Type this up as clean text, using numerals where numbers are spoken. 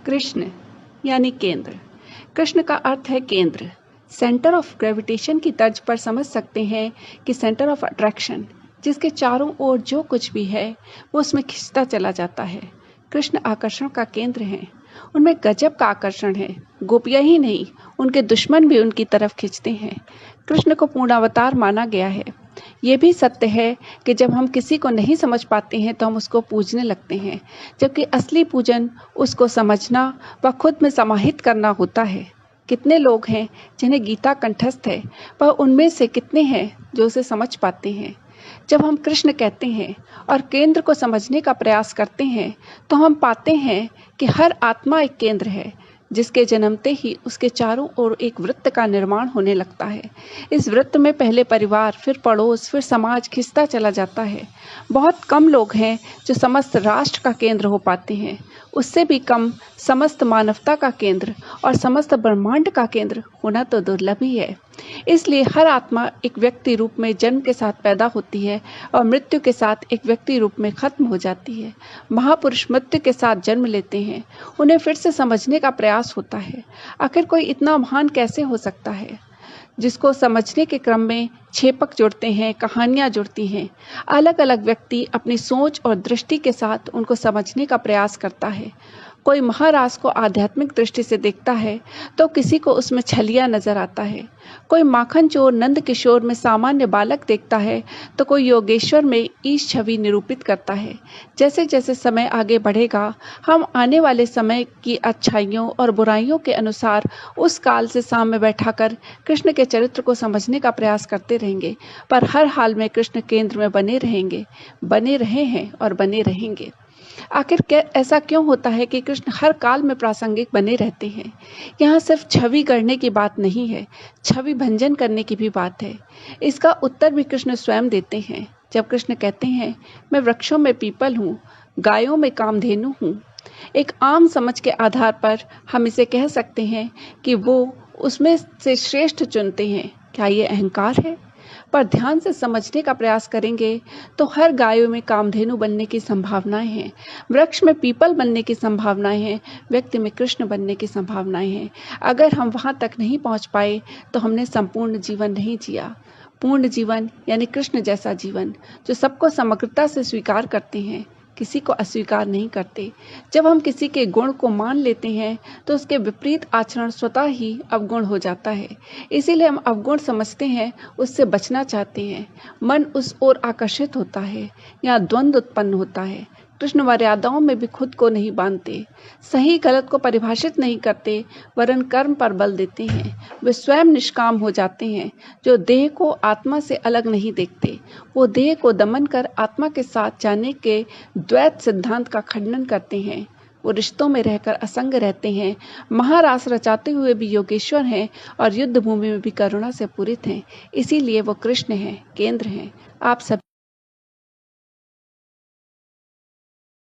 कृष्ण यानी केंद्र। कृष्ण का अर्थ है केंद्र। सेंटर ऑफ ग्रेविटेशन की तर्ज पर समझ सकते हैं कि सेंटर ऑफ अट्रैक्शन, जिसके चारों ओर जो कुछ भी है वो उसमें खिंचता चला जाता है। कृष्ण आकर्षण का केंद्र हैं। उनमें गजब का आकर्षण है। गोपियां ही नहीं, उनके दुश्मन भी उनकी तरफ खिंचते हैं। कृष्ण को पूर्णावतार माना गया है। ये भी सत्य है कि जब हम किसी को नहीं समझ पाते हैं तो हम उसको पूजने लगते हैं, जबकि असली पूजन उसको समझना व खुद में समाहित करना होता है। कितने लोग हैं जिन्हें गीता कंठस्थ है, पर उनमें से कितने हैं जो उसे समझ पाते हैं। जब हम कृष्ण कहते हैं और केंद्र को समझने का प्रयास करते हैं तो हम पाते हैं कि हर आत्मा एक केंद्र है, जिसके जन्मते ही उसके चारों ओर एक वृत्त का निर्माण होने लगता है। इस वृत्त में पहले परिवार, फिर पड़ोस, फिर समाज खिंचता चला जाता है। बहुत कम लोग हैं जो समस्त राष्ट्र का केंद्र हो पाते हैं। उससे भी कम समस्त मानवता का केंद्र और समस्त ब्रह्मांड का केंद्र होना तो दुर्लभ ही है। इसलिए हर आत्मा एक व्यक्ति रूप में जन्म के साथ पैदा होती है और मृत्यु के साथ एक व्यक्ति रूप में खत्म हो जाती है। महापुरुष मृत्यु के साथ जन्म लेते हैं। उन्हें फिर से समझने का प्रयास होता है। आखिर कोई इतना महान कैसे हो सकता है? जिसको समझने के क्रम में छेपक जुड़ते हैं, कहानियां जुड़ती हैं। अलग अलग व्यक्ति अपनी सोच और दृष्टि के साथ उनको समझने का प्रयास करता है। कोई महाराज को आध्यात्मिक दृष्टि से देखता है तो किसी को उसमें छलिया नजर आता है। कोई माखन चोर नंद किशोर में सामान्य बालक देखता है तो कोई योगेश्वर में ईश छवि निरूपित करता है। जैसे जैसे समय आगे बढ़ेगा, हम आने वाले समय की अच्छाइयों और बुराइयों के अनुसार उस काल से सामने बैठाकर कृष्ण के चरित्र को समझने का प्रयास करते रहेंगे, पर हर हाल में कृष्ण केंद्र में बने रहेंगे, बने रहे हैं और बने रहेंगे। आखिर ऐसा क्यों होता है कि कृष्ण हर काल में प्रासंगिक बने रहते हैं? यहाँ सिर्फ छवि करने की बात नहीं है, छवि भंजन करने की भी बात है। इसका उत्तर भी कृष्ण स्वयं देते हैं जब कृष्ण कहते हैं, मैं वृक्षों में पीपल हूँ, गायों में कामधेनु हूँ। एक आम समझ के आधार पर हम इसे कह सकते हैं कि वो उसमें से श्रेष्ठ चुनते हैं। क्या ये अहंकार है? पर ध्यान से समझने का प्रयास करेंगे तो हर गायों में कामधेनु बनने की संभावनाएं हैं, वृक्ष में पीपल बनने की संभावनाएं हैं, व्यक्ति में कृष्ण बनने की संभावनाएं हैं। अगर हम वहां तक नहीं पहुंच पाए तो हमने संपूर्ण जीवन नहीं जिया। पूर्ण जीवन यानी कृष्ण जैसा जीवन, जो सबको समग्रता से स्वीकार करते हैं, किसी को अस्वीकार नहीं करते। जब हम किसी के गुण को मान लेते हैं तो उसके विपरीत आचरण स्वतः ही अवगुण हो जाता है। इसीलिए हम अवगुण समझते हैं, उससे बचना चाहते हैं। मन उस ओर आकर्षित होता है, यहाँ द्वंद्व उत्पन्न होता है। कृष्ण मर्यादाओं में भी खुद को नहीं बांधते, सही गलत को परिभाषित नहीं करते, वरन कर्म पर बल देते हैं। वे स्वयं निष्काम हो जाते हैं, जो देह को आत्मा से अलग नहीं देखते। वो देह को दमन कर आत्मा के साथ जाने के द्वैत सिद्धांत का खंडन करते हैं। वो रिश्तों में रहकर असंग रहते हैं, महारास रचाते हुए भी योगेश्वर हैं और युद्ध भूमि में भी करुणा से पूरित हैं। इसीलिए वो कृष्ण हैं, केंद्र हैं। आप सब